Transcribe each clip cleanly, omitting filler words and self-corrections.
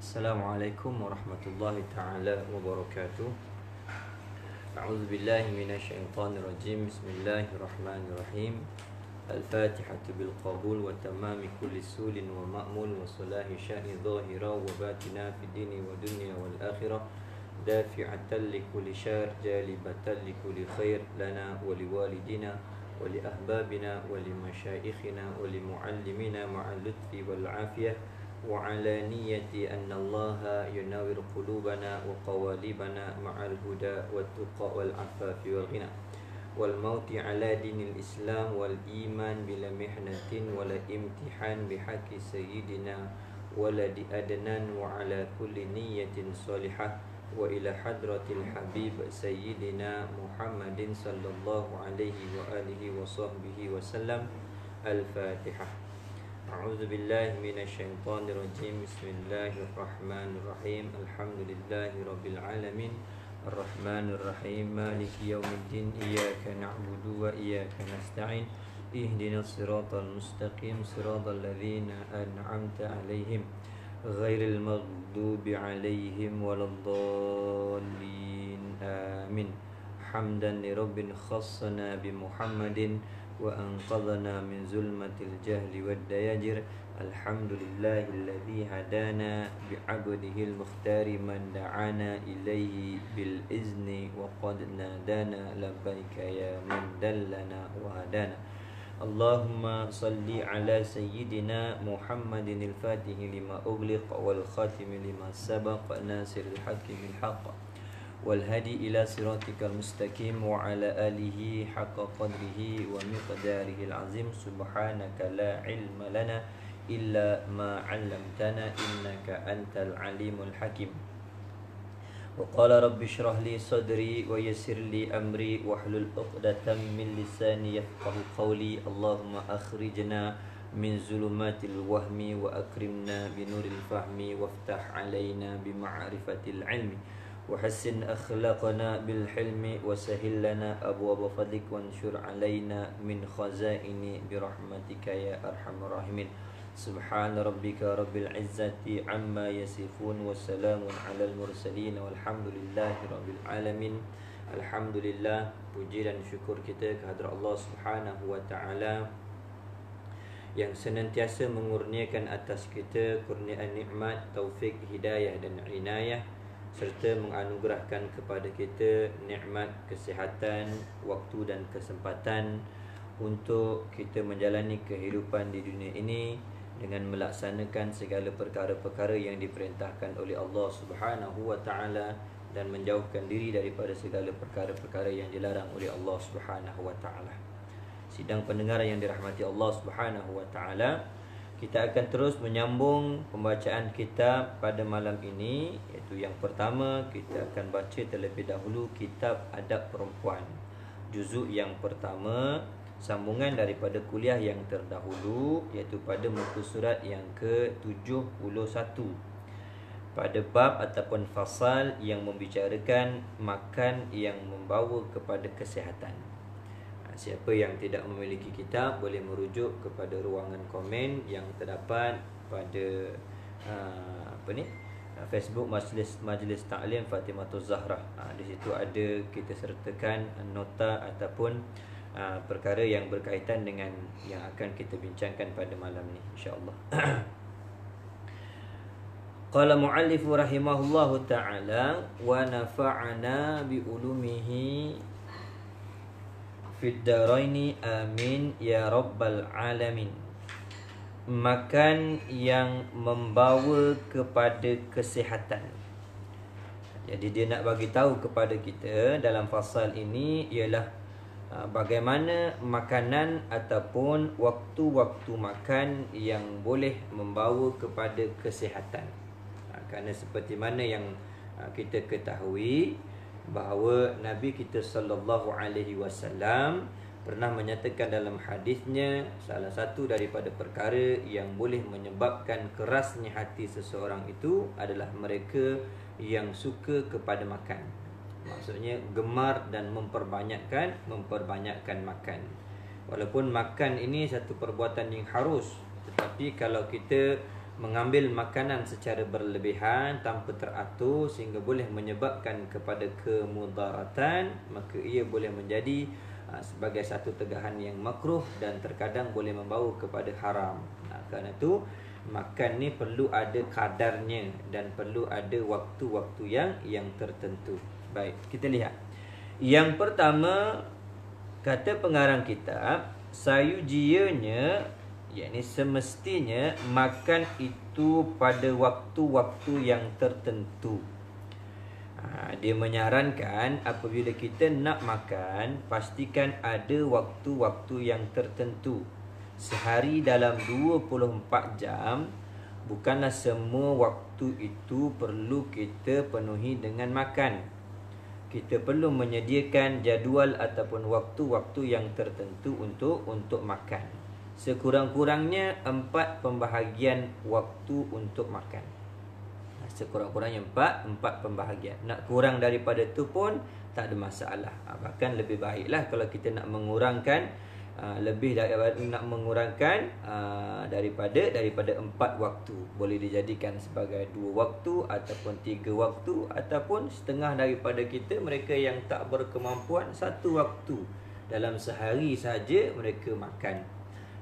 Assalamualaikum warahmatullahi ta'ala wabarakatuh. A'udzu billahi minasyaitonir rajim. Bismillahirrahmanirrahim. Al-Fatihatu bil qabul wa tamami kulli sulin wa ma'mul wa salahi sya'ni dhahira wa batina fid dini wa dunya wal akhirah. Dafi'atan li kulli syar, jalibatan li kulli khair lana wa liwalidina wa li ahbabina wa li masyayikhina wa li muallimina ma'al lutfi wal afiyah. وعلى نية أن الله ينور قلوبنا وقوالبنا مع الهدى والتقى والعفاف والغنى والموت على دين الإسلام والإيمان بلا محنة ولا امتحان بحق سيدنا ولد أدنان وعلى كل نية صالحة وإلى حضرة الحبيب سيدنا محمد صلى الله عليه وآله وصحبه وسلم. الفاتحة. أعوذ بالله من الشيطان الرجيم. بسم الله الرحمن الرحيم. الحمد لله رب العالمين الرحمن الرحيم مالك يوم الدين إياك نعبد وإياك نستعين اهدنا الصراط المستقيم صراط الذين أنعمت عليهم غير المغضوب عليهم ولا الضالين آمين. حمدا لرب خصنا بمحمد وأنقذنا من ظلمة الجهل والدياجر. الحمد لله الذي هدانا بعبده المختار من دعانا إليه بالإذن وقد نادانا لبيك يا من دلنا وهدانا. اللهم صل على سيدنا محمد الفاتح لما أغلق والخاتم لما سبق ناصر الحق بالحق والهدي إلى صراطك المستقيم وعلى آله حق قدره ومقداره العظيم. سبحانك لا علم لنا إلا ما علمتنا إنك أنت العليم الحكيم. وقال رب اشرح لي صدري ويسر لي أمري واحلل عقدة من لساني يفقه قولي. اللهم أخرجنا من ظلمات الوهم وأكرمنا بنور الفهم وافتح علينا بمعرفة العلم وحسن أخلاقنا بالحلم وسهل لنا أبواب فضلك وانشر علينا من خزائن برحمتك يا أرحم الراحمين. سبحان ربك رب العزة عما يصفون وسلام على المرسلين والحمد لله رب العالمين. Alhamdulillah, puji dan syukur kita kehadrat Allah Subhanahu wa taala yang senantiasa mengurniakan atas kita kurniaan nikmat, taufik, hidayah dan inayah, serta menganugerahkan kepada kita nikmat kesihatan, waktu dan kesempatan untuk kita menjalani kehidupan di dunia ini dengan melaksanakan segala perkara-perkara yang diperintahkan oleh Allah Subhanahu wa taala dan menjauhkan diri daripada segala perkara-perkara yang dilarang oleh Allah Subhanahu wa taala. Sidang pendengar yang dirahmati Allah Subhanahu wa taala, kita akan terus menyambung pembacaan kitab pada malam ini, iaitu yang pertama kita akan baca terlebih dahulu kitab Adab Perempuan, juzuk yang pertama, sambungan daripada kuliah yang terdahulu, iaitu pada muka surat yang ke-71 pada bab ataupun fasal yang membicarakan makan yang membawa kepada kesihatan. Siapa yang tidak memiliki kitab boleh merujuk kepada ruangan komen yang terdapat pada Facebook Majlis Ta'lim Fatimatul Zahra. Di situ ada kita sertakan nota ataupun perkara yang berkaitan dengan yang akan kita bincangkan pada malam ni, insya-Allah. Qala mu'allifu rahimahullahu ta'ala wa nafa'ana bi ulumihi fid daraini amin ya rabbal alamin. Makan yang membawa kepada kesihatan. Jadi dia nak bagi tahu kepada kita dalam fasal ini ialah bagaimana makanan ataupun waktu-waktu makan yang boleh membawa kepada kesihatan. Kerana seperti mana yang kita ketahui bahawa Nabi kita sallallahu alaihi wasallam pernah menyatakan dalam hadisnya, salah satu daripada perkara yang boleh menyebabkan kerasnya hati seseorang itu adalah mereka yang suka kepada makan. Maksudnya gemar dan memperbanyakkan makan. Walaupun makan ini satu perbuatan yang harus, tetapi kalau kita mengambil makanan secara berlebihan tanpa teratur sehingga boleh menyebabkan kepada kemudaratan, maka ia boleh menjadi sebagai satu tegahan yang makruh dan terkadang boleh membawa kepada haram. Kerana itu makan ni perlu ada kadarnya dan perlu ada waktu-waktu yang tertentu. Baik, kita lihat. Yang pertama, kata pengarang kitab, sayujianya, yakni semestinya makan itu pada waktu-waktu yang tertentu. Dia menyarankan apabila kita nak makan, pastikan ada waktu-waktu yang tertentu. Sehari dalam 24 jam, bukanlah semua waktu itu perlu kita penuhi dengan makan. Kita perlu menyediakan jadual ataupun waktu-waktu yang tertentu untuk makan. Sekurang-kurangnya 4 pembahagian waktu untuk makan. Sekurang-kurangnya 4 pembahagian. Nak kurang daripada itu pun tak ada masalah. Bahkan lebih baiklah kalau kita nak mengurangkan daripada 4 waktu. Boleh dijadikan sebagai 2 waktu ataupun 3 waktu, ataupun setengah daripada kita, mereka yang tak berkemampuan, 1 waktu dalam sehari saja mereka makan.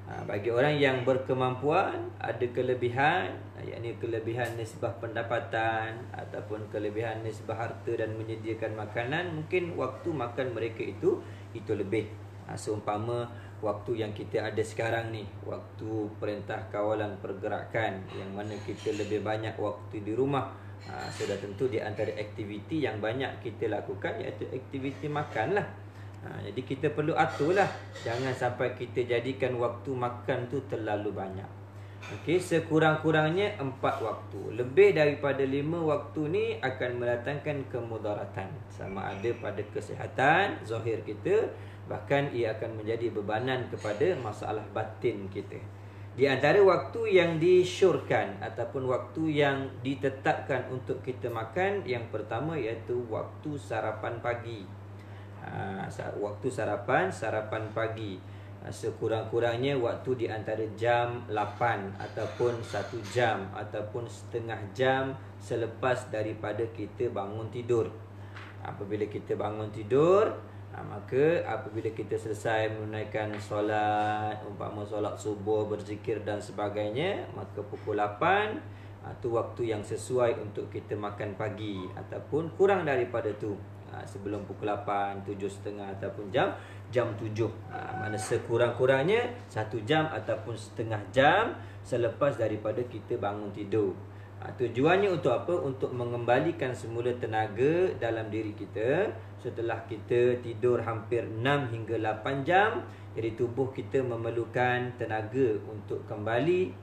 Bagi orang yang berkemampuan, ada kelebihan, yakni kelebihan nisbah pendapatan ataupun kelebihan nisbah harta dan menyediakan makanan, mungkin waktu makan mereka itu lebih. Seumpama waktu yang kita ada sekarang ni, waktu Perintah Kawalan Pergerakan, yang mana kita lebih banyak waktu di rumah. Sudah tentu di antara aktiviti yang banyak kita lakukan iaitu aktiviti makan lah. Jadi kita perlu aturlah, jangan sampai kita jadikan waktu makan tu terlalu banyak. Okey, sekurang-kurangnya 4 waktu. Lebih daripada 5 waktu ni akan mendatangkan kemudaratan, sama ada pada kesihatan zahir kita, bahkan ia akan menjadi bebanan kepada masalah batin kita. Di antara waktu yang disyorkan ataupun waktu yang ditetapkan untuk kita makan, yang pertama iaitu waktu sarapan pagi. Waktu sarapan pagi, sekurang-kurangnya waktu di antara jam 8 ataupun 1 jam ataupun setengah jam selepas daripada kita bangun tidur. Apabila kita bangun tidur, maka apabila kita selesai menunaikan solat, umpama solat subuh, berzikir dan sebagainya, maka pukul 8 itu waktu yang sesuai untuk kita makan pagi, ataupun kurang daripada tu, sebelum pukul 8, 7.30 ataupun jam 7. Mana sekurang-kurangnya 1 jam ataupun setengah jam selepas daripada kita bangun tidur. Tujuannya untuk apa? Untuk mengembalikan semula tenaga dalam diri kita setelah kita tidur hampir 6 hingga 8 jam. Jadi tubuh kita memerlukan tenaga untuk kembali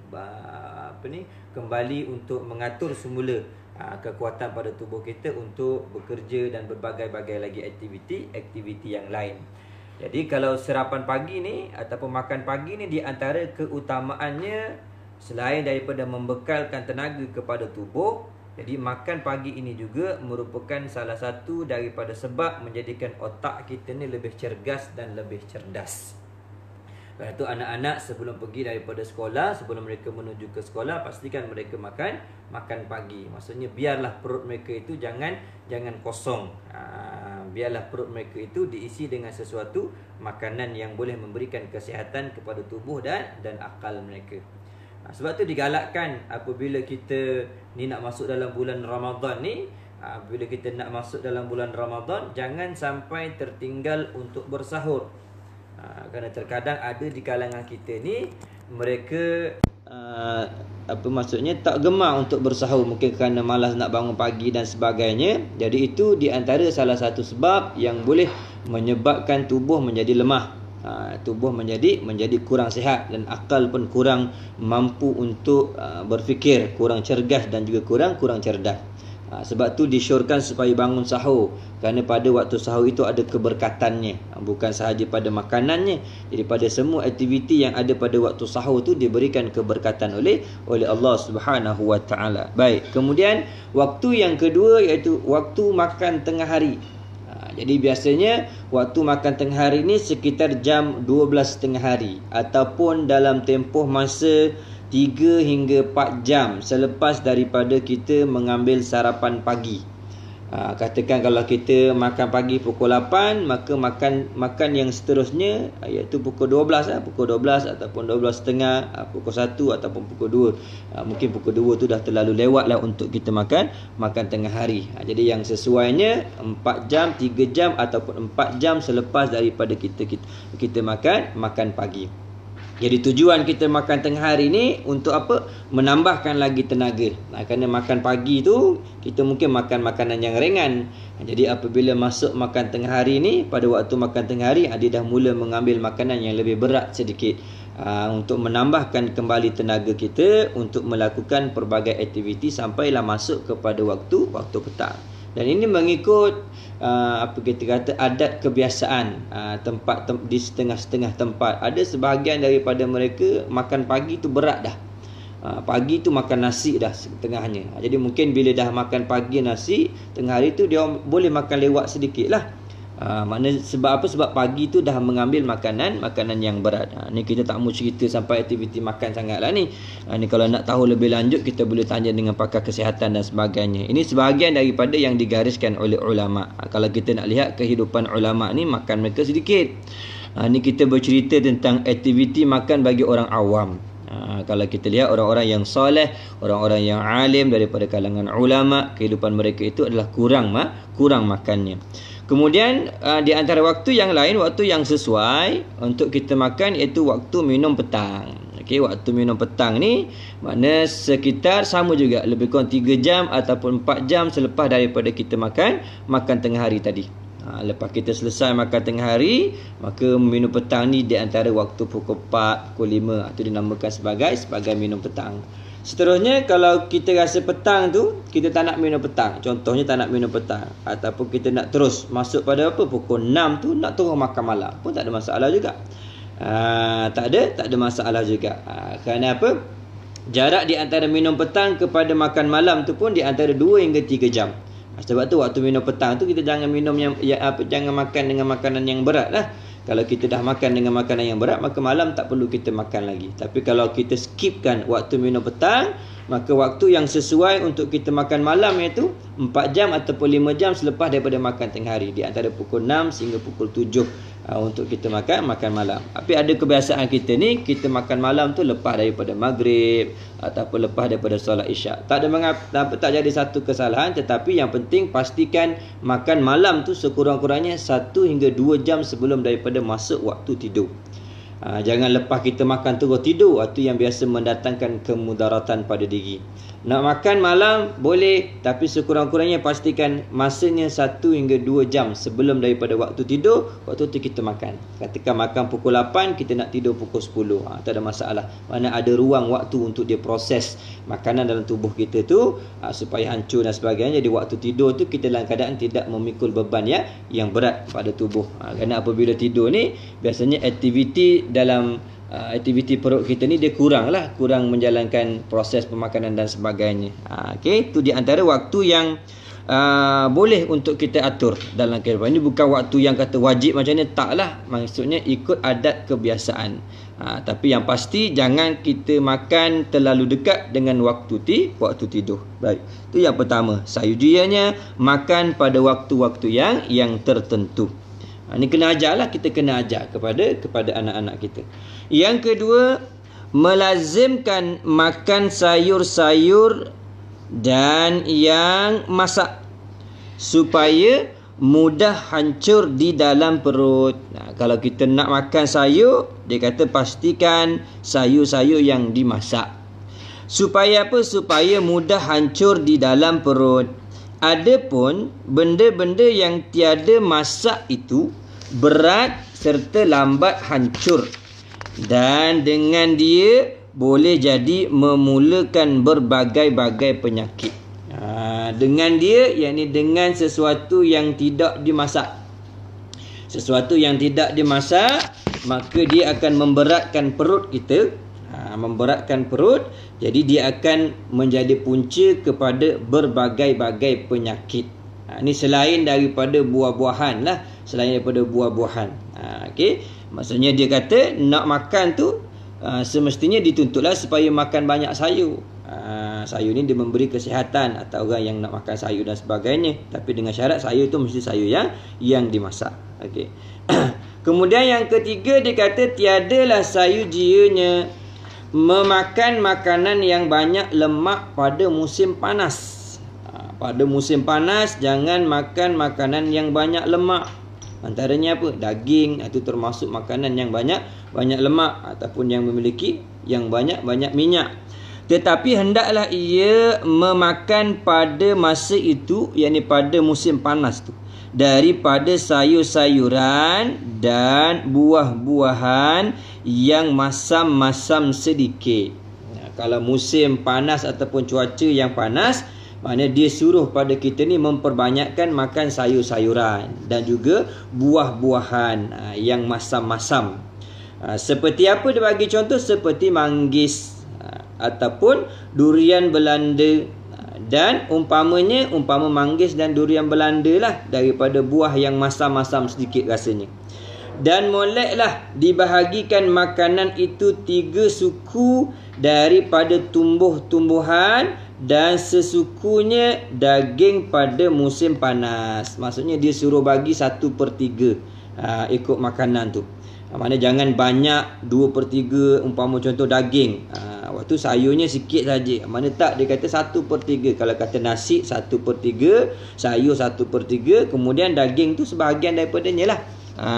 untuk mengatur semula kekuatan pada tubuh kita untuk bekerja dan berbagai-bagai lagi aktiviti yang lain. Jadi kalau sarapan pagi ni ataupun makan pagi ni, di antara keutamaannya selain daripada membekalkan tenaga kepada tubuh, jadi makan pagi ini juga merupakan salah satu daripada sebab menjadikan otak kita ni lebih cergas dan lebih cerdas. Lepas tu anak-anak sebelum pergi daripada sekolah, sebelum mereka menuju ke sekolah, pastikan mereka makan pagi. Maksudnya biarlah perut mereka itu jangan kosong. Biarlah perut mereka itu diisi dengan sesuatu makanan yang boleh memberikan kesihatan kepada tubuh dan akal mereka. Sebab tu digalakkan apabila kita ni nak masuk dalam bulan Ramadan ni, apabila kita nak masuk dalam bulan Ramadan, jangan sampai tertinggal untuk bersahur. Kerana terkadang ada di kalangan kita ni, mereka tak gemar untuk bersahur, mungkin kerana malas nak bangun pagi dan sebagainya. Jadi itu di antara salah satu sebab yang boleh menyebabkan tubuh menjadi lemah. Tubuh menjadi kurang sihat dan akal pun kurang mampu untuk berfikir, kurang cergas dan juga kurang cerdas. Sebab tu disyorkan supaya bangun sahur, kerana pada waktu sahur itu ada keberkatannya, bukan sahaja pada makanannya. Jadi pada semua aktiviti yang ada pada waktu sahur tu diberikan keberkatan oleh Allah Subhanahu wa taala. Baik, kemudian waktu yang kedua iaitu waktu makan tengah hari. Jadi biasanya waktu makan tengah hari ni sekitar jam 12 tengah hari, ataupun dalam tempoh masa 3 hingga 4 jam selepas daripada kita mengambil sarapan pagi. Katakan kalau kita makan pagi pukul 8, maka makan yang seterusnya iaitu pukul 12 pukul 12 ataupun 12.30, pukul 1 ataupun pukul 2. Mungkin pukul 2 tu dah terlalu lewat lah untuk kita makan tengah hari. Jadi yang sesuainya 4 jam, 3 jam ataupun 4 jam selepas daripada kita makan pagi. Jadi tujuan kita makan tengah hari ni untuk apa? Menambahkan lagi tenaga. Kerana makan pagi tu kita mungkin makan makanan yang ringan. Jadi apabila masuk makan tengah hari ni, pada waktu makan tengah hari dia dah mula mengambil makanan yang lebih berat sedikit, untuk menambahkan kembali tenaga kita untuk melakukan pelbagai aktiviti sampailah masuk kepada waktu petang. Dan ini mengikut kita kata adat kebiasaan di setengah-setengah tempat. Ada sebahagian daripada mereka makan pagi tu berat dah. Pagi tu makan nasi dah setengahnya. Jadi mungkin bila dah makan pagi nasi, tengah hari tu dia boleh makan lewat sedikit lah. Sebab apa? Sebab pagi tu dah mengambil makanan yang berat. Ni kita tak mau cerita sampai aktiviti makan sangat lah ni. Ni kalau nak tahu lebih lanjut, kita boleh tanya dengan pakar kesihatan dan sebagainya. Ini sebahagian daripada yang digariskan oleh ulama. Kalau kita nak lihat kehidupan ulama ni, makan mereka sedikit. Ni kita bercerita tentang aktiviti makan bagi orang awam. Kalau kita lihat orang-orang yang soleh, orang-orang yang alim daripada kalangan ulama, kehidupan mereka itu adalah kurang makannya. Kemudian di antara waktu yang lain, waktu yang sesuai untuk kita makan iaitu waktu minum petang. Waktu minum petang ni makna sekitar sama juga, lebih kurang 3 jam ataupun 4 jam selepas daripada kita makan tengah hari tadi. Lepas kita selesai makan tengah hari, maka minum petang ni di antara waktu pukul 4, pukul 5, itu dinamakan sebagai minum petang. Seterusnya, kalau kita rasa petang tu kita tak nak minum petang, contohnya tak nak minum petang, ataupun kita nak terus masuk pada pukul 6 tu nak terus makan malam, pun tak ada masalah juga. Tak ada masalah juga. Kerana apa? Jarak di antara minum petang kepada makan malam tu pun di antara 2 hingga 3 jam. Sebab tu waktu minum petang tu kita jangan minum jangan makan dengan makanan yang berat lah. Kalau kita dah makan dengan makanan yang berat, maka malam tak perlu kita makan lagi. Tapi kalau kita skipkan waktu minum petang, maka waktu yang sesuai untuk kita makan malam iaitu 4 jam ataupun 5 jam selepas daripada makan tengah hari, di antara pukul 6 sehingga pukul 7 untuk kita makan malam. Tapi ada kebiasaan kita ni, kita makan malam tu lepas daripada maghrib ataupun lepas daripada solat isyak. Tak ada mengapa, tak jadi satu kesalahan, tetapi yang penting pastikan makan malam tu sekurang-kurangnya 1 hingga 2 jam sebelum daripada masuk waktu tidur. Jangan lepas kita makan terus tidur, itu yang biasa mendatangkan kemudaratan pada diri. Nak makan malam boleh, tapi sekurang-kurangnya pastikan masanya 1 hingga 2 jam sebelum daripada waktu tidur. Waktu tu kita makan. Katakan makan pukul 8, kita nak tidur pukul 10. Tak ada masalah. Mana ada ruang waktu untuk dia proses makanan dalam tubuh kita tu supaya hancur dan sebagainya. Jadi waktu tidur tu kita dalam keadaan tidak memikul beban yang berat pada tubuh. Kerana apabila tidur ni, biasanya aktiviti dalam aktiviti perut kita ni dia kurang menjalankan proses pemakanan dan sebagainya. Itu di antara waktu yang boleh untuk kita atur dalam kehidupan. Ini bukan waktu yang kata wajib macam ni, taklah. Maksudnya ikut adat kebiasaan. Tapi yang pasti jangan kita makan terlalu dekat dengan waktu tidur. Baik. Itu yang pertama. Sayujianya makan pada waktu-waktu yang tertentu. Ini kena ajarlah, kita kena ajar kepada anak-anak kita. Yang kedua, melazimkan makan sayur-sayur dan yang masak supaya mudah hancur di dalam perut. Kalau kita nak makan sayur, dia kata pastikan sayur-sayur yang dimasak. Supaya apa? Supaya mudah hancur di dalam perut. Adapun benda-benda yang tiada masak itu berat serta lambat hancur, dan dengan dia boleh jadi memulakan berbagai-bagai penyakit. Dengan dia, yakni dengan sesuatu yang tidak dimasak. Sesuatu yang tidak dimasak, maka dia akan memberatkan perut kita. Memberatkan perut, jadi dia akan menjadi punca kepada berbagai-bagai penyakit. Ini selain daripada buah-buahan lah. Selain daripada buah-buahan. Maksudnya dia kata nak makan tu semestinya dituntutlah supaya makan banyak sayur. Sayur ni dia memberi kesihatan atau orang yang nak makan sayur dan sebagainya, tapi dengan syarat sayur tu mesti sayur yang dimasak. Okey. Kemudian yang ketiga dia kata tiadalah sayujianya memakan makanan yang banyak lemak pada musim panas. Pada musim panas jangan makan makanan yang banyak lemak. Antaranya apa? Daging, itu termasuk makanan yang banyak lemak ataupun yang memiliki yang banyak minyak. Tetapi hendaklah ia memakan pada masa itu, yakni pada musim panas tu, daripada sayur-sayuran dan buah-buahan yang masam-masam sedikit. Kalau musim panas ataupun cuaca yang panas, maknanya dia suruh pada kita ni memperbanyakkan makan sayur-sayuran dan juga buah-buahan yang masam-masam. Seperti apa dia bagi contoh? Seperti manggis ataupun durian Belanda. Dan umpama manggis dan durian Belanda lah, daripada buah yang masam-masam sedikit rasanya. Dan moleklah dibahagikan makanan itu 3 suku daripada tumbuh-tumbuhan dan sesukunya daging pada musim panas. Maksudnya dia suruh bagi 1/3 ikut makanan tu. Maknanya jangan banyak 2/3. Umpama contoh daging, waktu sayurnya sikit saja. Mana tak, dia kata 1/3. Kalau kata nasi 1/3, sayur 1/3, kemudian daging tu sebahagian daripadanya lah,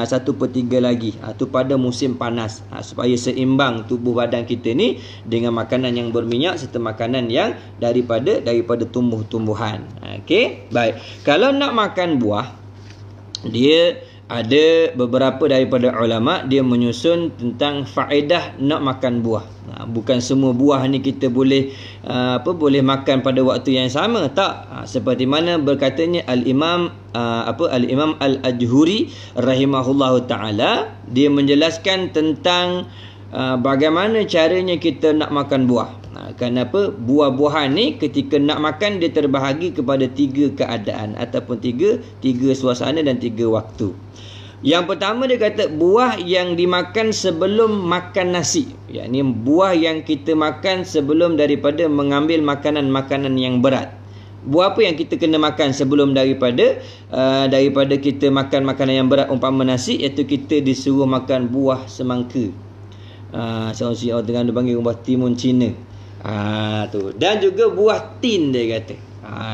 1/3 lagi. Tu pada musim panas, supaya seimbang tubuh badan kita ni dengan makanan yang berminyak serta makanan yang daripada tumbuh-tumbuhan. Okey, baik. Kalau nak makan buah, dia ada beberapa daripada ulama dia menyusun tentang faedah nak makan buah. Bukan semua buah ni kita boleh boleh makan pada waktu yang sama, tak. Seperti mana berkatanya Al-Imam Al-Ajhuri rahimahullahu taala, dia menjelaskan tentang bagaimana caranya kita nak makan buah. Kenapa buah-buahan ni ketika nak makan dia terbahagi kepada 3 keadaan ataupun 3 suasana dan 3 waktu. Yang pertama dia kata buah yang dimakan sebelum makan nasi. Yakni buah yang kita makan sebelum daripada mengambil makanan-makanan yang berat. Buah apa yang kita kena makan sebelum daripada kita makan makanan yang berat, umpama nasi, iaitu kita disuruh makan buah semangka. Orang tengah dia panggil buah timun Cina. Tu. Dan juga buah tin dia kata.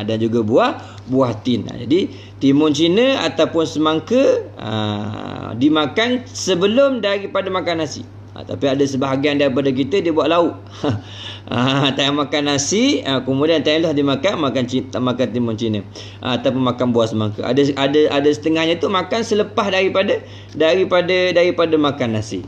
Dan juga buah tin. Jadi timun Cina ataupun semangka dimakan sebelum daripada makan nasi. Tapi ada sebahagian daripada kita dia buat lauk. Tak makan nasi, kemudian taklah dia makan timun Cina ataupun makan buah semangka. Ada setengahnya tu makan selepas daripada makan nasi.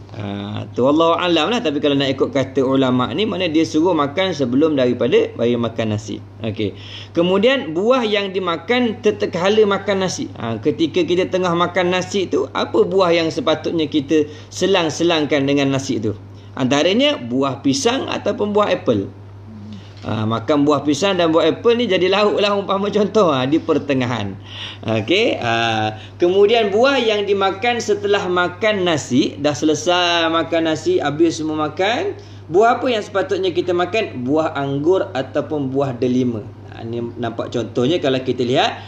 Tu wallahu alam lah. Tapi kalau nak ikut kata ulama ni, maknanya dia suruh makan sebelum daripada makan nasi. Okey. Kemudian buah yang dimakan tatkala makan nasi. Ketika kita tengah makan nasi tu, apa buah yang sepatutnya kita selang-selangkan dengan nasi tu? Antaranya buah pisang ataupun buah apple. Makan buah pisang dan buah apple ni jadi lauk lah, umpama contoh di pertengahan. Okey. Kemudian buah yang dimakan setelah makan nasi, dah selesai makan nasi, habis semua makan, buah apa yang sepatutnya kita makan? Buah anggur ataupun buah delima. Ini nampak contohnya kalau kita lihat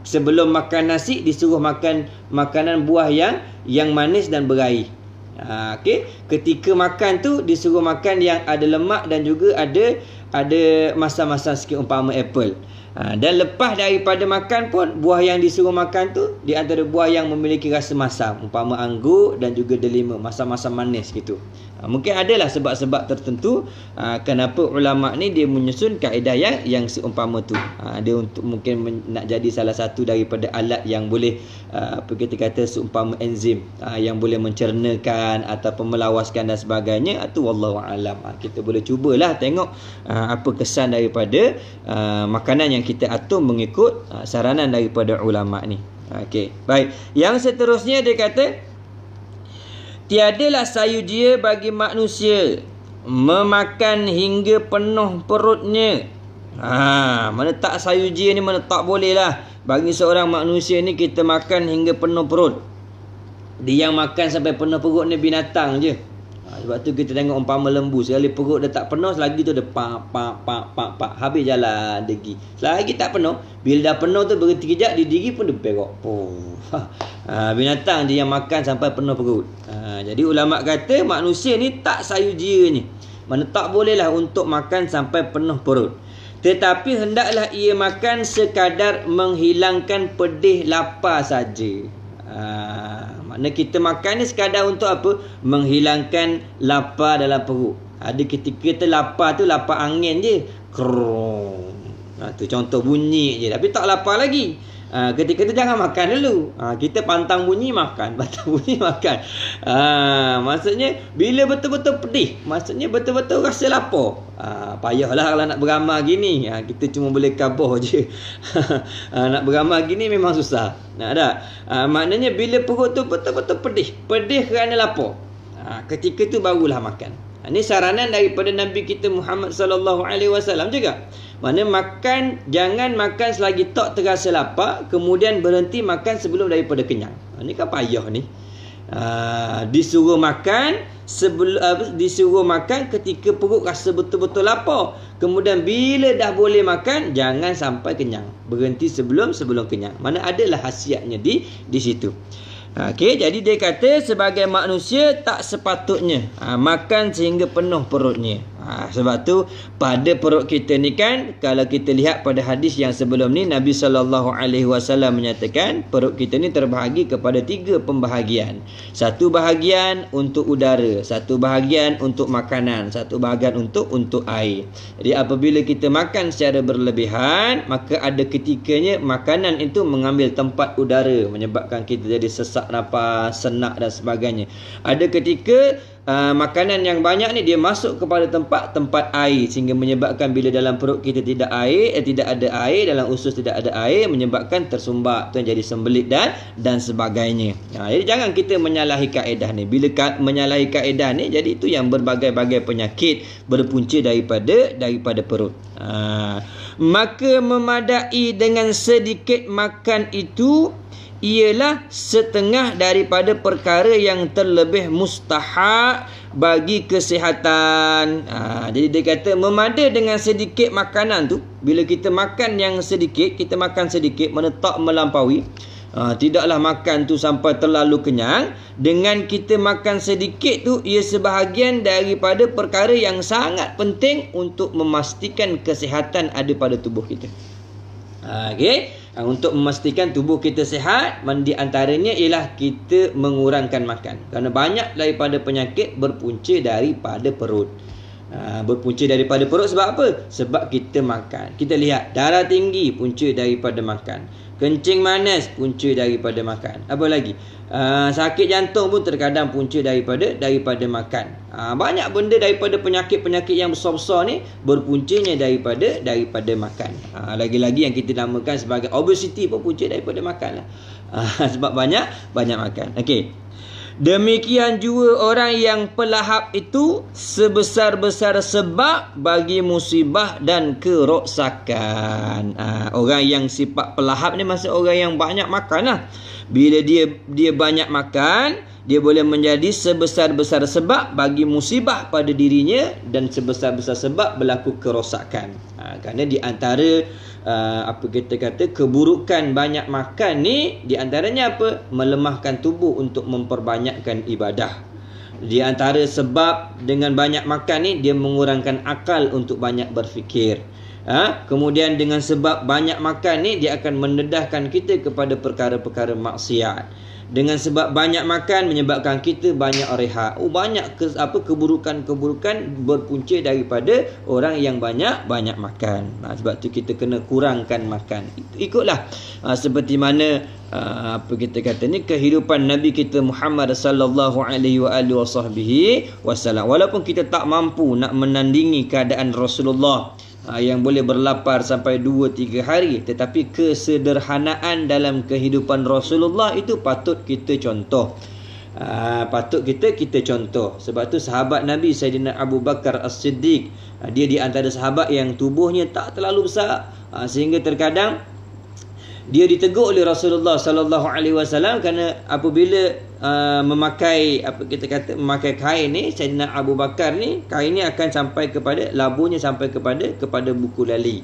sebelum makan nasi disuruh makan makanan buah yang manis dan berair. Okey, ketika makan tu disuruh makan yang ada lemak dan juga ada masam-masam sikit, umpama apple. Dan lepas daripada makan pun buah yang disuruh makan tu di antara buah yang memiliki rasa masam, umpama anggur dan juga delima, masam-masam manis gitu. Mungkin adalah sebab-sebab tertentu kenapa ulama ni dia menyusun kaedah yang seumpama tu. Dia untuk mungkin nak jadi salah satu daripada alat yang boleh kita kata seumpama enzim yang boleh mencernakan ataupun melawaskan dan sebagainya. Itu wallahu alam. Kita boleh cubalah tengok apa kesan daripada makanan yang kita atur mengikut saranan daripada ulama ni. Okey, baik. Yang seterusnya dia kata tiadalah sayujia bagi manusia memakan hingga penuh perutnya. Mana tak sayujia ni, mana tak boleh lah. Bagi seorang manusia ni kita makan hingga penuh perut. Dia yang makan sampai penuh perut ni binatang je. Sebab tu kita tengok umpama lembu, sekali perut dia tak penuh, selagi tu dia pak habis jalan degi. Selagi tak penuh, bila dah penuh tu berhenti kejap, dia diri pun dia berok. Binatang dia yang makan sampai penuh perut. Jadi ulama kata manusia ni tak sayu dia ni. Mana tak bolehlah untuk makan sampai penuh perut. Tetapi hendaklah ia makan sekadar menghilangkan pedih lapar saja. Makna kita makan ni sekadar untuk apa? Menghilangkan lapar dalam perut. Ada ketika kita lapar tu lapar angin je. Tu contoh bunyi je, tapi tak lapar lagi. Ketika tu jangan makan dulu. Kita pantang bunyi makan, pantang bunyi makan. Maksudnya bila betul-betul pedih, maksudnya betul-betul rasa lapar. Payahlah kalau nak beramal gini. Kita cuma boleh kabur je. Nak beramal gini memang susah. Nak tak? Maknanya bila perut tu betul-betul pedih kerana lapar. Ketika tu barulah makan. Ini saranan daripada Nabi kita Muhammad sallallahu alaihi wasallam juga. Mana makan, jangan makan selagi tak terasa lapar, kemudian berhenti makan sebelum daripada kenyang. Ini kan payah ni. Disuruh makan ketika perut rasa betul-betul lapar. Kemudian bila dah boleh makan, jangan sampai kenyang. Berhenti sebelum kenyang. Mana adalah khasiatnya di situ. Okey, jadi dia kata sebagai manusia tak sepatutnya makan sehingga penuh perutnya. Sebab tu pada perut kita ni kan, kalau kita lihat pada hadis yang sebelum ni, Nabi SAW menyatakan perut kita ni terbahagi kepada 3 pembahagian. Satu bahagian untuk udara, satu bahagian untuk makanan, satu bahagian untuk air. Jadi apabila kita makan secara berlebihan, maka ada ketikanya makanan itu mengambil tempat udara, menyebabkan kita jadi sesak nafas, senak dan sebagainya. Ada ketika makanan yang banyak ni dia masuk kepada tempat air, sehingga menyebabkan bila dalam perut kita tidak ada air, dalam usus tidak ada air, menyebabkan tersumbat, tu yang jadi sembelit dan sebagainya. Jadi jangan kita menyalahi kaedah ni. Bila menyalahi kaedah ni, jadi itu yang berbagai-bagai penyakit berpunca daripada perut. Maka memadai dengan sedikit makan itu ialah setengah daripada perkara yang terlebih mustahak bagi kesihatan. Jadi dia kata memada dengan sedikit makanan tu. Bila kita makan yang sedikit, kita makan sedikit, mana tak melampaui. Tidaklah makan tu sampai terlalu kenyang. Dengan kita makan sedikit tu, ia sebahagian daripada perkara yang sangat penting untuk memastikan kesihatan ada pada tubuh kita. Okey. Untuk memastikan tubuh kita sihat, di antaranya ialah kita mengurangkan makan. Kerana banyak daripada penyakit berpunca daripada perut. Berpunca daripada perut sebab apa? Sebab kita makan. Kita lihat darah tinggi punca daripada makan. Kencing manis punca daripada makan. Apa lagi? Sakit jantung pun terkadang punca daripada makan. Banyak benda daripada penyakit-penyakit yang besar-besar ni berpuncanya daripada makan. Lagi-lagi yang kita namakan sebagai obesity pun punca daripada makan lah. Sebab banyak makan. Okey. Demikian juga orang yang pelahap itu sebesar-besar sebab bagi musibah dan kerosakan. Orang yang sifat pelahap ni maksud orang yang banyak makan lah. Bila dia banyak makan, dia boleh menjadi sebesar-besar sebab bagi musibah pada dirinya dan sebesar-besar sebab berlaku kerosakan. Kerana di antara apa kita kata keburukan banyak makan ni, di antaranya apa? Melemahkan tubuh untuk memperbanyakkan ibadah. Di antara sebab dengan banyak makan ni, dia mengurangkan akal untuk banyak berfikir. Kemudian dengan sebab banyak makan ni, dia akan mendedahkan kita kepada perkara-perkara maksiat. Dengan sebab banyak makan menyebabkan kita banyak rehat. Banyak keburukan-keburukan berpunca daripada orang yang banyak makan. Sebab tu kita kena kurangkan makan. Ikutlah seperti mana apa kita kata ni, kehidupan Nabi kita Muhammad sallallahu alaihi wasallam. Walaupun kita tak mampu nak menandingi keadaan Rasulullah yang boleh berlapar sampai 2-3 hari, tetapi kesederhanaan dalam kehidupan Rasulullah itu patut kita contoh. Kita contoh. Sebab tu sahabat Nabi Sayyidina Abu Bakar As-Siddiq, dia di antara sahabat yang tubuhnya tak terlalu besar, sehingga terkadang dia ditegur oleh Rasulullah sallallahu alaihi wasallam kerana apabila memakai memakai kain ni, Sayyidina Abu Bakar ni, kain ni akan sampai kepada labunya, sampai kepada buku lali.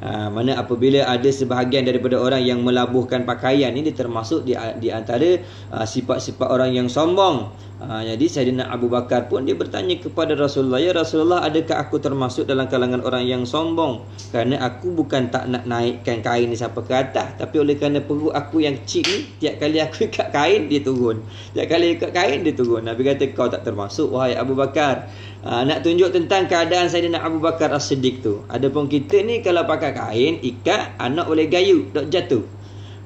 Mana apabila ada sebahagian daripada orang yang melabuhkan pakaian ini, dia termasuk di antara sifat-sifat orang yang sombong. Jadi Sayyidina Abu Bakar pun dia bertanya kepada Rasulullah, "Ya Rasulullah, adakah aku termasuk dalam kalangan orang yang sombong? Kerana aku bukan tak nak naikkan kain ni sampai ke atas, tapi oleh kerana perut aku yang kecil ni, tiap kali aku ikat kain dia turun. Tiap kali ikat kain dia turun." Nabi kata, "Kau tak termasuk wahai Abu Bakar." Nak tunjuk tentang keadaan Sayyidina Abu Bakar As-Siddiq tu. Adapun kita ni kalau pakai kain ikat, anak boleh gayu, dok jatuh.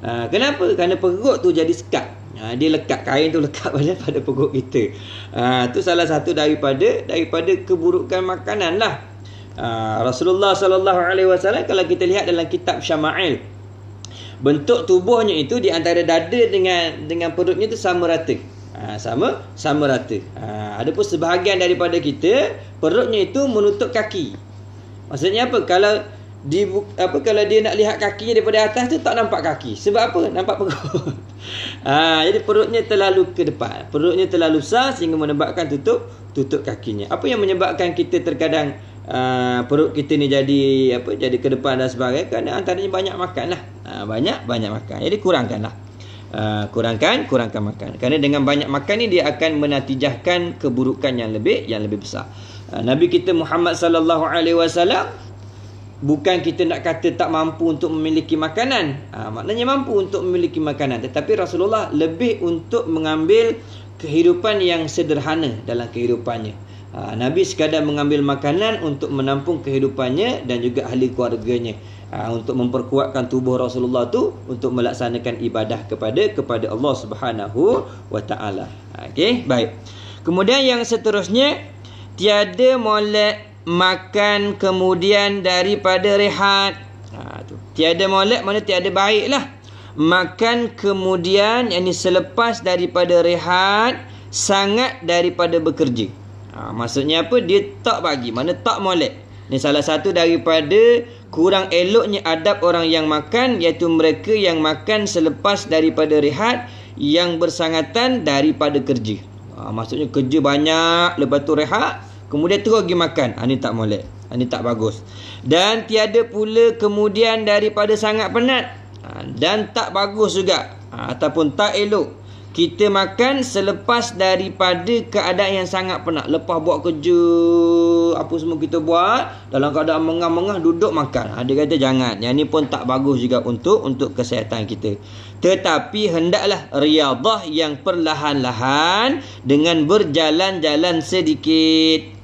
Kenapa? Kerana perut tu jadi sekat. Dia lekat, kain tu lekat pada perut kita. Tu salah satu daripada keburukan makanan lah. Rasulullah sallallahu alaihi wasallam, kalau kita lihat dalam kitab Syama'il, bentuk tubuhnya itu di antara dada dengan perutnya tu sama rata. Sama rata. Adapun sebahagian daripada kita, perutnya itu menutup kaki. Maksudnya apa? Kalau dia nak lihat kakinya daripada atas tu tak nampak kaki. Sebab apa? Nampak perut. Jadi perutnya terlalu ke depan. Perutnya terlalu besar sehingga menyebabkan tutup kakinya. Apa yang menyebabkan kita terkadang perut kita ni jadi ke depan dan sebagainya? Kerana antaranya banyak makan lah. Banyak makan. Jadi kurangkanlah. Kurangkan makan. Kerana dengan banyak makan ni dia akan menatijahkan keburukan yang lebih besar. Nabi kita Muhammad sallallahu alaihi wasallam, bukan kita nak kata tak mampu untuk memiliki makanan. Maknanya mampu untuk memiliki makanan, tetapi Rasulullah lebih untuk mengambil kehidupan yang sederhana dalam kehidupannya. Nabi sekadar mengambil makanan untuk menampung kehidupannya dan juga ahli keluarganya, untuk memperkuatkan tubuh Rasulullah tu untuk melaksanakan ibadah kepada Allah Subhanahu wa taala. Okey, baik. Kemudian yang seterusnya, tiada molek makan kemudian daripada rehat. Tiada molek mana tiada baik lah. Makan kemudian, yakni selepas daripada rehat, sangat daripada bekerja. Maksudnya apa? Dia tak bagi, mana tak molek. Ini salah satu daripada kurang eloknya adab orang yang makan, iaitu mereka yang makan selepas daripada rehat yang bersangatan daripada kerja. Maksudnya kerja banyak, lepas tu rehat, kemudian terus pergi makan. Ini tak molek, ini tak bagus. Dan tiada pula kemudian daripada sangat penat. Dan tak bagus juga, ataupun tak elok kita makan selepas daripada keadaan yang sangat penat. Lepas buat kerja, apa semua kita buat, dalam keadaan mengah-mengah duduk makan. Dia kata jangan. Yang ni pun tak bagus juga untuk kesihatan kita. Tetapi hendaklah riyadhah yang perlahan-lahan dengan berjalan-jalan sedikit.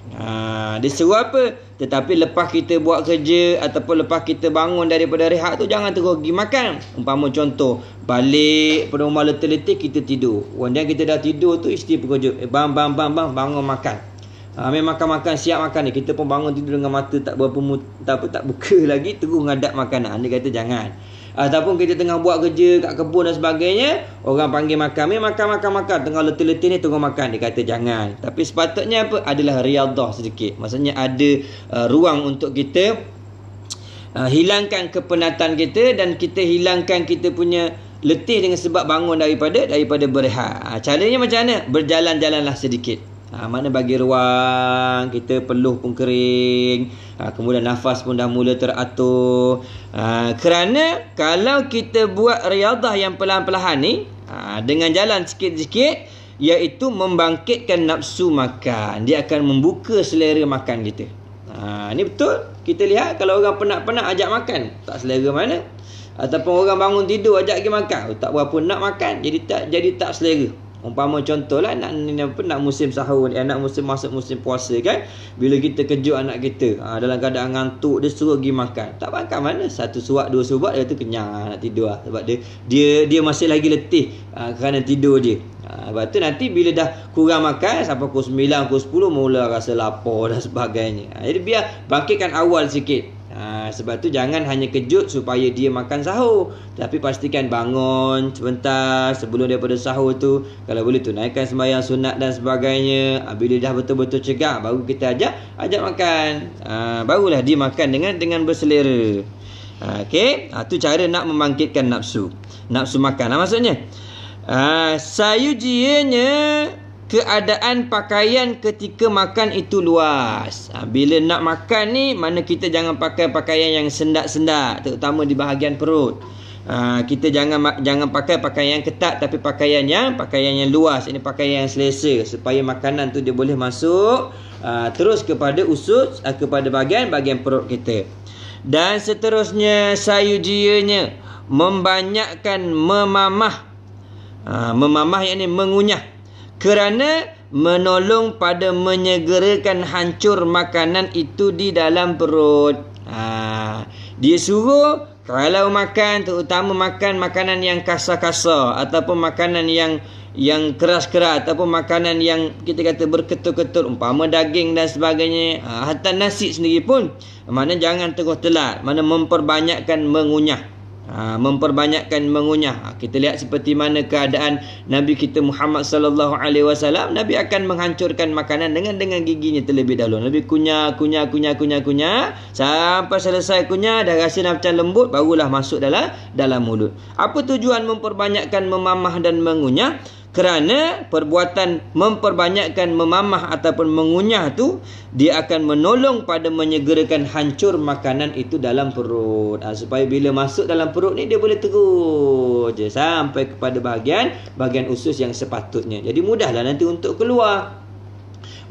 Dia seru apa? Tetapi lepas kita buat kerja ataupun lepas kita bangun daripada rehat tu, jangan terus pergi makan. Umpama contoh, balik pada rumah letih-letih kita tidur. Kemudian kita dah tidur tu, isteri pekerja, bang bangun makan. Memang makan siap makan ni. Kita pun bangun tidur dengan mata tak buka lagi, terus ngadap makanan. Dia kata jangan. Ataupun kita tengah buat kerja kat kebun dan sebagainya, orang panggil makan, makan, tengah letih-letih ni tengah makan. Dia kata jangan. Tapi sepatutnya apa? Adalah riyadhah sedikit. Maksudnya ada ruang untuk kita hilangkan kepenatan kita, dan kita hilangkan kita punya letih dengan sebab bangun daripada berehat. Caranya macam mana? Berjalan-jalanlah sedikit. Mana bagi ruang, kita peluh pun kering, kemudian nafas pun dah mula teratur. Kerana kalau kita buat riyadhah yang perlahan-perlahan ni, dengan jalan sikit-sikit, iaitu membangkitkan nafsu makan. Dia akan membuka selera makan kita. Ini betul. Kita lihat kalau orang penat-penat ajak makan, tak selera mana. Ataupun orang bangun tidur ajak pergi makan, tak berapa nak makan, jadi tak selera. Umpama contohlah nak musim sahur, nak masuk musim puasa kan, bila kita kejut anak kita dalam keadaan ngantuk, dia suruh pergi makan, tak makan mana, satu suap dua suap dia tu kenyang, nak tidur lah. Sebab dia masih lagi letih kerana tidur dia. Lepas tu nanti bila dah kurang makan sampai pukul 9, pukul 10 mula rasa lapar dan sebagainya. Jadi biar bangkitkan awal sikit. Sebab tu jangan hanya kejut supaya dia makan sahur, tapi pastikan bangun sebentar sebelum daripada sahur tu, kalau boleh tunaikan sembahyang sunat dan sebagainya. Bila dah betul-betul cegah, baru kita ajak makan. Barulah dia makan dengan berselera. Okey, tu cara nak membangkitkan nafsu makan. Maksudnya sayujianya keadaan pakaian ketika makan itu luas. Bila nak makan ni, mana kita jangan pakai pakaian yang sendak-sendak, terutama di bahagian perut. Kita jangan pakai pakaian yang ketat, tapi pakaian yang luas. Ini pakaian yang selesa, supaya makanan tu dia boleh masuk terus kepada usus, kepada bahagian perut kita. Dan seterusnya sayujianya membanyakkan memamah. Memamah yakni mengunyah, kerana menolong pada menyegerakan hancur makanan itu di dalam perut. Dia suruh kalau makan, terutama makan makanan yang kasar-kasar, ataupun makanan yang keras-keras, ataupun makanan yang kita kata berketul-ketul, umpama daging dan sebagainya, hatta nasi sendiri pun, mana jangan terus telat, mana memperbanyakkan mengunyah. Kita lihat seperti mana keadaan Nabi kita Muhammad sallallahu alaihi wasallam. Nabi akan menghancurkan makanan dengan giginya terlebih dahulu. Nabi kunyah sampai selesai kunyah, dah rasa macam lembut, barulah masuk dalam mulut. Apa tujuan memperbanyakkan memamah dan mengunyah? Kerana perbuatan memperbanyakkan memamah ataupun mengunyah tu, dia akan menolong pada menyegerakan hancur makanan itu dalam perut. Supaya bila masuk dalam perut ni, dia boleh terus je sampai kepada bahagian usus yang sepatutnya. Jadi mudahlah nanti untuk keluar,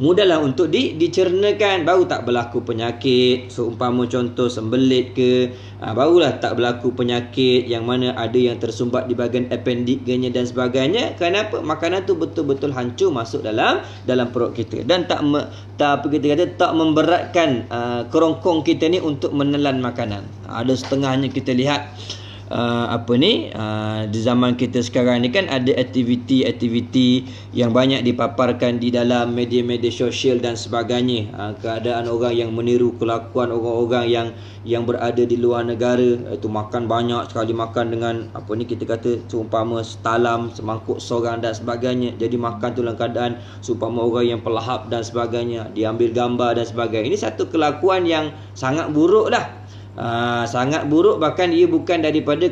mudahlah untuk dicernakan, baru tak berlaku penyakit. Seumpama contoh sembelit ke, barulah tak berlaku penyakit yang mana ada yang tersumbat di bahagian appendiknya dan sebagainya. Kenapa? Makanan tu betul-betul hancur masuk dalam perut kita, dan tak memberatkan kerongkong kita ni untuk menelan makanan. Ada setengahnya kita lihat di zaman kita sekarang ni kan ada aktiviti yang banyak dipaparkan di dalam media-media sosial dan sebagainya. Keadaan orang yang meniru kelakuan orang-orang yang berada di luar negara, itu makan banyak sekali, makan dengan kita kata seumpama setalam, semangkuk sorang dan sebagainya. Jadi makan tu dalam keadaan seumpama orang yang pelahap dan sebagainya, diambil gambar dan sebagainya. Ini satu kelakuan yang sangat buruk lah. Sangat buruk, bahkan ia bukan daripada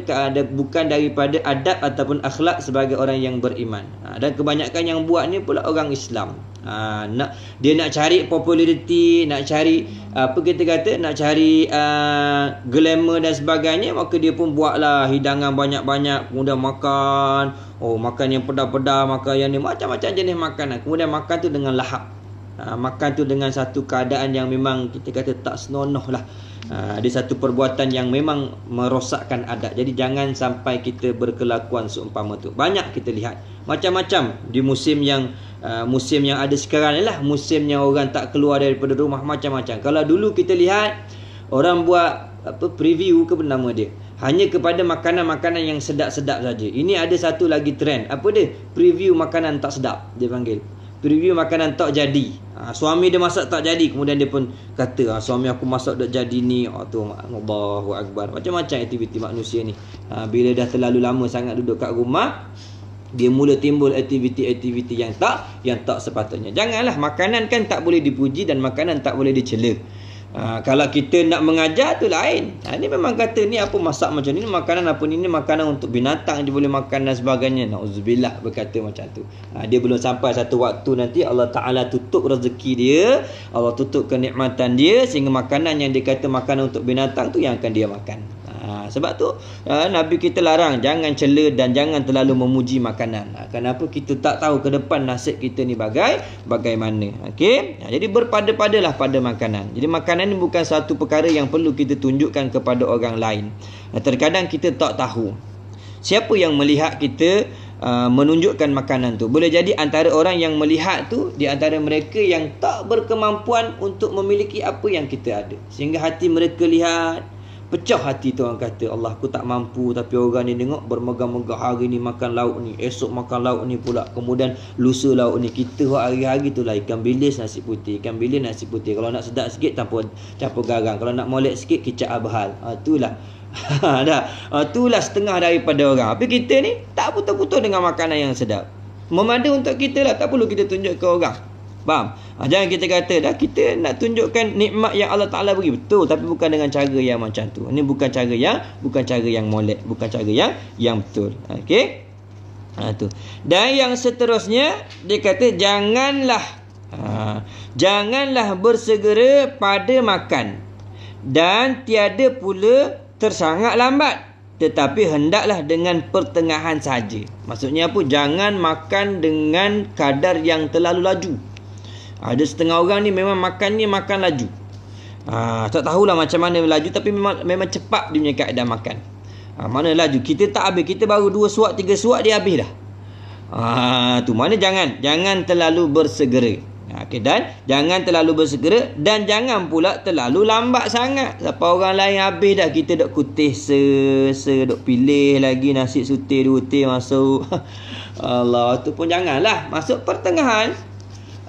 adab ataupun akhlak sebagai orang yang beriman. Dan kebanyakan yang buat ni pula orang Islam. Dia nak cari populariti, nak cari nak cari glamour dan sebagainya, maka dia pun buatlah hidangan banyak-banyak, kemudian makan, makan yang pedas-pedas, makan yang ni, macam-macam jenis makanan. Kemudian makan tu dengan lahap, makan tu dengan satu keadaan yang memang kita kata tak senonoh lah. Ada satu perbuatan yang memang merosakkan adat. Jadi jangan sampai kita berkelakuan seumpama tu. Banyak kita lihat macam-macam di musim yang ada sekarang ni lah, musim yang orang tak keluar daripada rumah, macam-macam. Kalau dulu kita lihat orang buat preview ke nama dia, hanya kepada makanan-makanan yang sedap-sedap saja. Ini ada satu lagi trend, preview makanan tak sedap, dia panggil preview makanan tak jadi. Suami dia masak tak jadi, kemudian dia pun kata, suami aku masak tak jadi ni. Tu Allahu Akbar. Macam-macam aktiviti manusia ni. Bila dah terlalu lama sangat duduk kat rumah, dia mula timbul aktiviti-aktiviti yang tak sepatutnya. Janganlah, makanan kan tak boleh dipuji dan makanan tak boleh dicela. Kalau kita nak mengajar tu lain. Ini memang kata ni apa masak macam ni, makanan apa ni makanan untuk binatang je boleh makan dan sebagainya. Nauzubillah berkata macam tu. Dia belum sampai satu waktu nanti Allah Ta'ala tutup rezeki dia, Allah tutup kenikmatan dia, sehingga makanan yang dia kata makanan untuk binatang tu yang akan dia makan. Sebab tu Nabi kita larang jangan cela dan jangan terlalu memuji makanan. Kenapa? Kita tak tahu ke depan nasib kita ni bagaimana. Okey. Jadi berpada-padalah pada makanan. Jadi makanan ni bukan satu perkara yang perlu kita tunjukkan kepada orang lain. Terkadang kita tak tahu siapa yang melihat kita menunjukkan makanan tu. Boleh jadi antara orang yang melihat tu, di antara mereka yang tak berkemampuan untuk memiliki apa yang kita ada, sehingga hati mereka lihat, pecah hati tu, orang kata, Allah, aku tak mampu, tapi orang ni tengok bermegah-megah, hari ni makan lauk ni, esok makan lauk ni pula, kemudian lusa lauk ni. Kita hari-hari tu lah ikan bilis nasi putih, ikan bilis nasi putih. Kalau nak sedap sikit campur garang, kalau nak molek sikit kicap abhal. Itulah itulah setengah daripada orang. Tapi kita ni tak putus-putus dengan makanan yang sedap. Memada untuk kita lah, tak perlu kita tunjuk ke orang. Faham? Jangan kita kata dah kita nak tunjukkan nikmat yang Allah Taala beri. Betul, tapi bukan dengan cara yang macam tu. Ini bukan cara yang molek, bukan cara yang betul. Okey? Tu. Dan yang seterusnya dia kata janganlah bersegera pada makan dan tiada pula tersangat lambat, tetapi hendaklah dengan pertengahan saja. Maksudnya apa? Jangan makan dengan kadar yang terlalu laju. Ada setengah orang ni memang makan laju. Tak tahulah macam mana laju, tapi memang cepat dia punya kaedah makan. Mana laju? Kita tak habis, kita baru 2 suap 3 suap dia habis dah. Tu mana jangan terlalu bersegera. Okay, dan jangan terlalu bersegera dan jangan pula terlalu lambat sangat. Siapa orang lain habis dah, kita dok kutih dok pilih lagi nasi sutir 2 teh masuk. Allah, tu pun janganlah. Masuk pertengahan.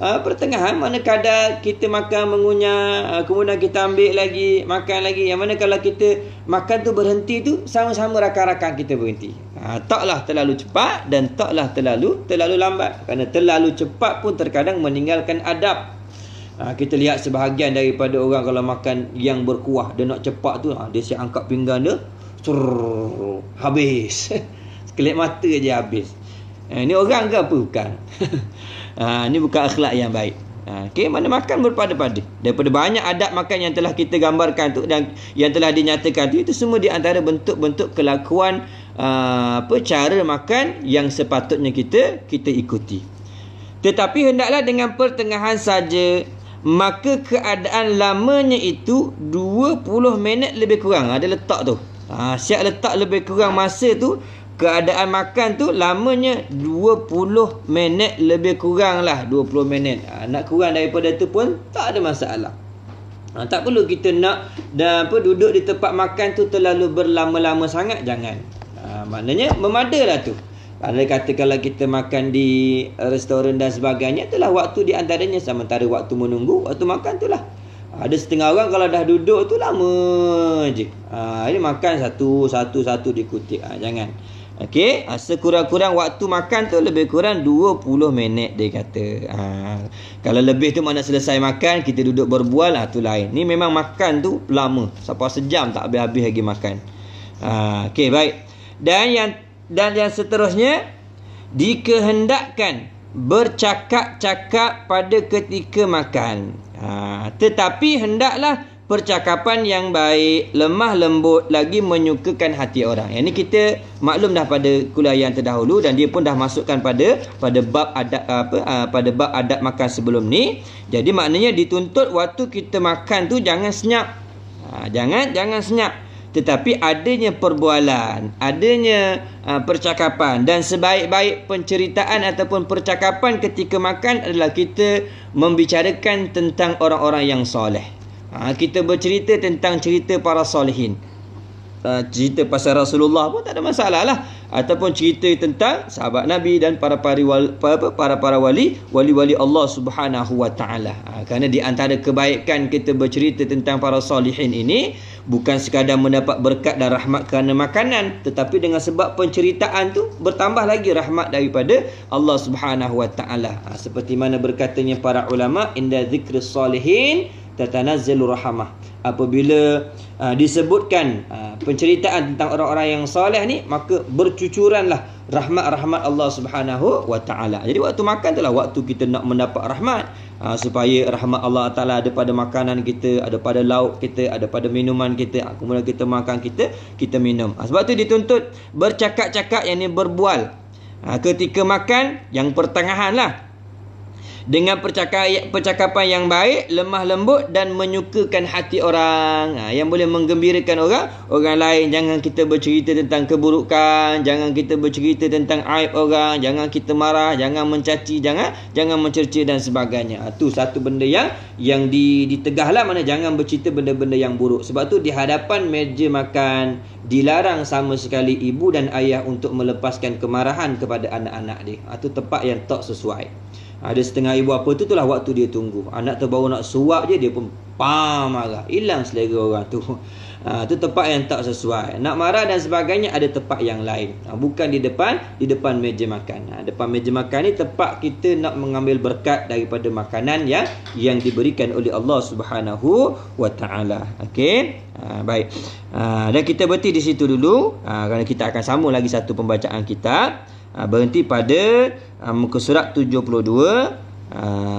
Pertengahan mana kadar kita makan mengunyah, kemudian kita ambil lagi, makan lagi. Yang mana kalau kita makan tu berhenti tu, sama-sama rakan-rakan kita berhenti. Taklah terlalu cepat dan taklah terlalu lambat. Kerana terlalu cepat pun terkadang meninggalkan adab. Kita lihat sebahagian daripada orang kalau makan yang berkuah, dia nak cepat tu, dia siap angkat pinggan dia, habis. Sekelip mata je habis. Ini orang ke apa? Bukan. Ini bukan akhlak yang baik. Okey, mana makan berpada-pada. Daripada banyak adab makan yang telah kita gambarkan tu dan yang telah dinyatakan tu, itu semua di antara bentuk-bentuk kelakuan cara makan yang sepatutnya kita ikuti. Tetapi hendaklah dengan pertengahan saja, maka keadaan lamanya itu 20 minit lebih kurang. Ada letak tu. Siap letak lebih kurang masa tu. Keadaan makan tu lamanya 20 minit lebih kurang lah. 20 minit. Nak kurang daripada tu pun tak ada masalah. Tak perlu kita nak duduk di tempat makan tu terlalu berlama-lama sangat. Jangan. Maknanya memadalah tu. Ada kata kalau kita makan di restoran dan sebagainya, itulah waktu di antaranya. Sementara waktu menunggu, waktu makan tu lah. Ada setengah orang kalau dah duduk tu lama je. Ini makan satu dikutip. Jangan. Okey, sekurang-kurang waktu makan tu lebih kurang 20 minit dia kata. Kalau lebih tu mana selesai makan, kita duduk berbual, tu lain. Ni memang makan tu lama, sampai sejam tak habis-habis lagi makan. Okey, baik. Dan yang seterusnya, dikehendakkan bercakap-cakap pada ketika makan. Tetapi hendaklah percakapan yang baik, lemah lembut, lagi menyukakan hati orang. Yang ni kita maklum dah pada kuliah yang terdahulu, dan dia pun dah masukkan pada bab adab pada bab adab makan sebelum ni. Jadi maknanya dituntut waktu kita makan tu jangan senyap. Jangan senyap. Tetapi adanya perbualan, adanya percakapan, dan sebaik-baik penceritaan ataupun percakapan ketika makan adalah kita membicarakan tentang orang-orang yang soleh. Kita bercerita tentang cerita para solehin. Cerita pasal Rasulullah pun tak ada masalah lah. Ataupun cerita tentang sahabat Nabi dan para wali Allah Subhanahu wa taala. Kerana di antara kebaikan kita bercerita tentang para solehin ini bukan sekadar mendapat berkat dan rahmat kerana makanan, tetapi dengan sebab penceritaan tu bertambah lagi rahmat daripada Allah Subhanahu wa taala. Seperti mana berkatanya para ulama, inda zikris solehin tatanazzalu rahmah. Apabila disebutkan penceritaan tentang orang-orang yang soleh ni, maka bercucuranlah rahmat-rahmat Allah Subhanahu wa taala. Jadi waktu makan itulah waktu kita nak mendapat rahmat, supaya rahmat Allah Taala ada pada makanan kita, ada pada lauk kita, ada pada minuman kita. Kemudian kita makan, kita minum. Sebab tu dituntut bercakap-cakap, yang ni berbual. Ketika makan yang pertengahan lah, dengan percakapan yang baik, lemah lembut dan menyukakan hati orang, yang boleh menggembirakan orang lain. Jangan kita bercerita tentang keburukan, jangan kita bercerita tentang aib orang, jangan kita marah, jangan mencaci, jangan mencerca dan sebagainya. Itu satu benda yang ditegahlah, mana jangan bercerita benda-benda yang buruk. Sebab tu di hadapan meja makan dilarang sama sekali ibu dan ayah untuk melepaskan kemarahan kepada anak-anak dia. Itu tempat yang tak sesuai. Ada setengah ibu apa tu, itulah waktu dia tunggu. Anak tu baru nak suap je, dia pun marah. Hilang selera orang tu. Itu tempat yang tak sesuai. Nak marah dan sebagainya ada tempat yang lain. Bukan di depan meja makan. Depan meja makan ni tempat kita nak mengambil berkat daripada makanan yang diberikan oleh Allah Subhanahu wa taala. Okey. Baik. Dan kita berhenti di situ dulu, kerana kita akan sambung lagi satu pembacaan kita. Berhenti pada muka surat 72,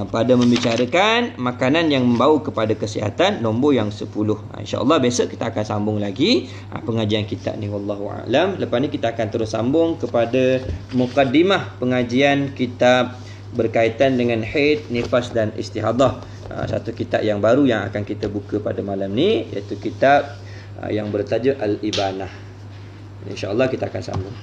pada membicarakan makanan yang membawa kepada kesihatan, nombor yang 10. InsyaAllah besok kita akan sambung lagi pengajian kita ni. Wallahu a'lam. Lepas ni kita akan terus sambung kepada mukaddimah pengajian kitab berkaitan dengan haid, nifas dan istihadah. Satu kitab yang baru yang akan kita buka pada malam ni, iaitu kitab yang bertajuk Al-Ibanah. InsyaAllah kita akan sambung.